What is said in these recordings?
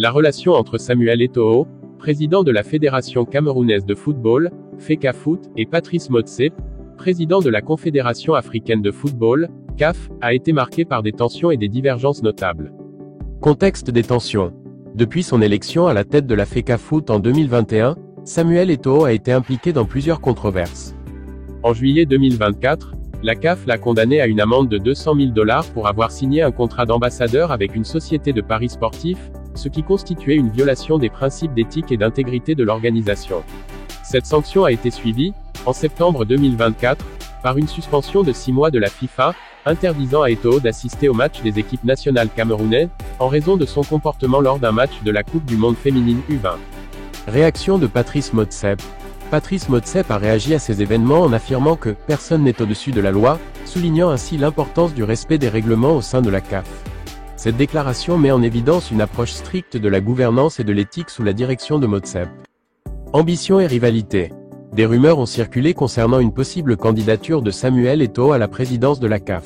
La relation entre Samuel Eto'o, président de la Fédération camerounaise de football, FECAFOOT, et Patrice Motsepe, président de la Confédération africaine de football, CAF, a été marquée par des tensions et des divergences notables. Contexte des tensions. Depuis son élection à la tête de la FECAFOOT en 2021, Samuel Eto'o a été impliqué dans plusieurs controverses. En juillet 2024, la CAF l'a condamné à une amende de $200 000 pour avoir signé un contrat d'ambassadeur avec une société de paris sportifs, ce qui constituait une violation des principes d'éthique et d'intégrité de l'organisation. Cette sanction a été suivie, en septembre 2024, par une suspension de 6 mois de la FIFA, interdisant à Eto'o d'assister aux matchs des équipes nationales camerounaises, en raison de son comportement lors d'un match de la Coupe du Monde féminine U20. Réaction de Patrice Motsepe. Patrice Motsepe a réagi à ces événements en affirmant que « personne n'est au-dessus de la loi », soulignant ainsi l'importance du respect des règlements au sein de la CAF. Cette déclaration met en évidence une approche stricte de la gouvernance et de l'éthique sous la direction de Motsepe. Ambition et rivalité. Des rumeurs ont circulé concernant une possible candidature de Samuel Eto'o à la présidence de la CAF.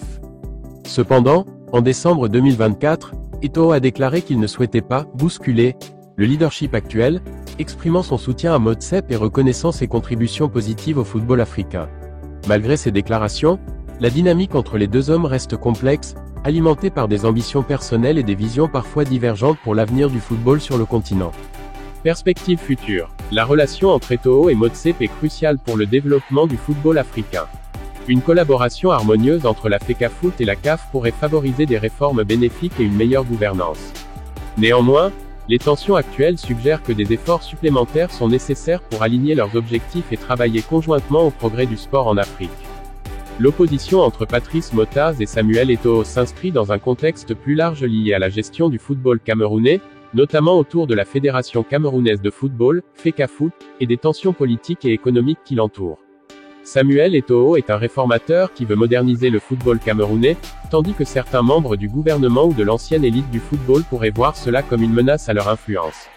Cependant, en décembre 2024, Eto'o a déclaré qu'il ne souhaitait pas « bousculer » le leadership actuel, exprimant son soutien à Motsepe et reconnaissant ses contributions positives au football africain. Malgré ces déclarations, la dynamique entre les deux hommes reste complexe, alimentée par des ambitions personnelles et des visions parfois divergentes pour l'avenir du football sur le continent. Perspective future. La relation entre Eto'o et Motsepe est cruciale pour le développement du football africain. Une collaboration harmonieuse entre la FECAFOOT et la CAF pourrait favoriser des réformes bénéfiques et une meilleure gouvernance. Néanmoins, les tensions actuelles suggèrent que des efforts supplémentaires sont nécessaires pour aligner leurs objectifs et travailler conjointement au progrès du sport en Afrique. L'opposition entre Patrice Motsepe et Samuel Eto'o s'inscrit dans un contexte plus large lié à la gestion du football camerounais, notamment autour de la Fédération camerounaise de football, FECAFOOT, et des tensions politiques et économiques qui l'entourent. Samuel Eto'o est un réformateur qui veut moderniser le football camerounais, tandis que certains membres du gouvernement ou de l'ancienne élite du football pourraient voir cela comme une menace à leur influence.